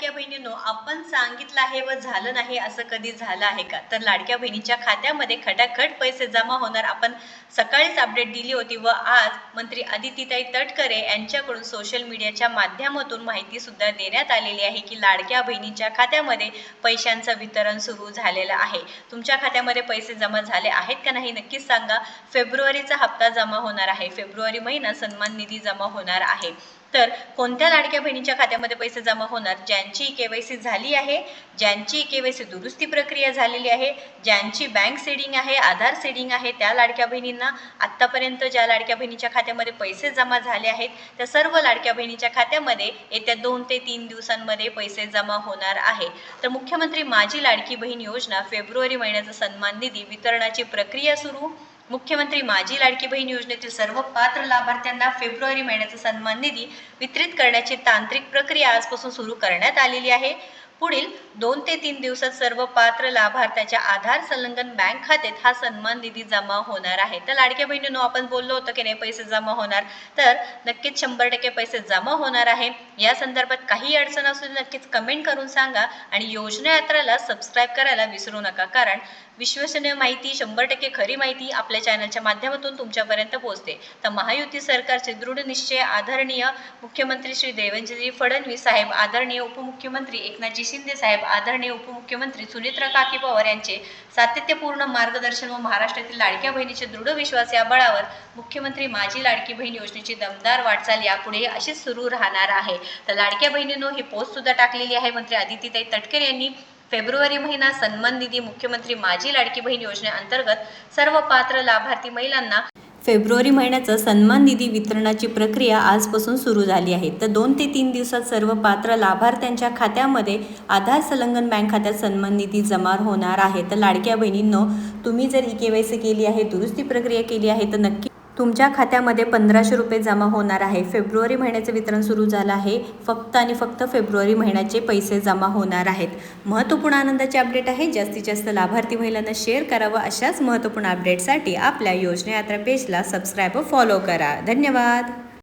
लाडक्या बहिणींनो, आपण सांगितलं आहे व झालं नाही असं कधी झालं आहे का? तर लाडक्या बहिणीच्या खात्यामध्ये खटाखट पैसे जमा होणार आपण सकाळीच अपडेट दिली होती व आज मंत्री अदितीताई तटकरे यांच्याकडून सोशल मीडियाच्या माध्यमातून माहिती सुद्धा देण्यात आलेली आहे की लाडक्या बहिणीच्या खात्यामध्ये पैशांचं वितरण सुरू झालेलं आहे। तुमच्या खात्यामध्ये पैसे जमा झाले आहेत का नाही नक्कीच सांगा। फेब्रुवारीचा हप्ता जमा होणार आहे, फेब्रुवारी महिना सन्मान निधी जमा होणार आहे। तर कोणत्या लाडक्या बहिणीच्या खात्यामध्ये पैसे जमा होणार? ज्यांची केवायसी झाली आहे, ज्यांची केवायसी दुरुस्ती प्रक्रिया झालेली आहे, ज्यांची बँक सेडिंग आहे, आधार सेडिंग आहे, त्या लाडक्या बहिणींना आत्तापर्यंत ज्या लाडक्या बहिणीच्या खात्यामध्ये पैसे जमा झाले आहेत त्या सर्व लाडक्या बहिणीच्या खात्यामध्ये येत्या 2 ते 3 दिवसांमध्ये पैसे जमा होणार आहे। तर मुख्यमंत्री माझी लाडकी बहीण योजना फेब्रुवारी महिन्याचा सन्मान निधी वितरणाची प्रक्रिया सुरू। मुख्यमंत्री माझी लाडकी बहीण योजनेतील सर्व पात्र लाभार्थ्यांना फेब्रुवारी महिन्याचा सन्मान निधी वितरित करण्याची तांत्रिक प्रक्रिया आजपासून सुरू करण्यात आलेली आहे। पुढील 2 ते 3 दिवसात सर्व पात्र लाभार्थ्याच्या आधार संलग्न बँक खात्यात हा सन्मान निधी जमा होणार आहे। तर लाडक्या बहिणींनो, आपण बोललो होतो की नाही पैसे जमा होणार, तर नक्कीच 100% पैसे जमा होणार आहे। या संदर्भात काही अडचण असू नक्कीच कमेंट करून सांगा आणि योजना यात्राला सबस्क्राईब करायला विसरू नका, कारण विश्वसनीय माहिती, 100% खरी माहिती आपल्या चॅनलच्या माध्यमातून तुमच्यापर्यंत पोहोचते। तर महायुती सरकारचे दृढ निश्चय, आदरणीय मुख्यमंत्री श्री देवेंद्रजी फडणवीस साहेब, आदरणीय उपमुख्यमंत्री एकनाथजी शिंदे साहेब, आदरणीय उपमुख्यमंत्री सुनेत्रा काकी पवार यांचे सातत्यपूर्ण मार्गदर्शन व महाराष्ट्रातील लाडक्या बहिणीचे दृढ विश्वास या बळावर मुख्यमंत्री माझी लाडकी बहीण योजनेची दमदार वाटचाल यापुढे अशीच सुरू राहणार आहे। तर लाडक्या बहिणींनो, ही पोस्ट सुद्धा टाकलेली आहे मंत्री अदितीताई तटकरे यांनी। फेब्रुवारी महिना सन्मान निधी मुख्यमंत्री माझी लाडकी बहीण योजनेअंतर्गत सर्व पात्र लाभार्थी महिलांना फेब्रुवारी महिन्याचा सन्मान निधी वितरणाची प्रक्रिया आजपासून सुरू झाली आहे। तर 2 ते 3 दिवसात सर्व पात्र लाभार्थ्यांच्या खात्यामध्ये आधार संलग्न बँक खात्यात सन्मान निधी जमा होणार आहे। तर लाडक्या बहिणींनो, तुम्ही जर केवायसी केली आहे, दुरुस्ती प्रक्रिया केली आहे, तर नक्की तुमच्या खात्यामध्ये 1500 रुपये जमा होणार आहे। फेब्रुवारी महिन्याचं वितरण सुरू झालं आहे, फक्त आणि फक्त फेब्रुवारी महिन्याचे पैसे जमा होणार आहेत। महत्त्वपूर्ण आनंदाचे अपडेट आहे, जास्तीत जास्त लाभार्थी महिलांना शेअर करावं। अशाच महत्त्वपूर्ण अपडेटसाठी आपल्या योजना यात्रा पेजला सबस्क्राईब व फॉलो करा। धन्यवाद।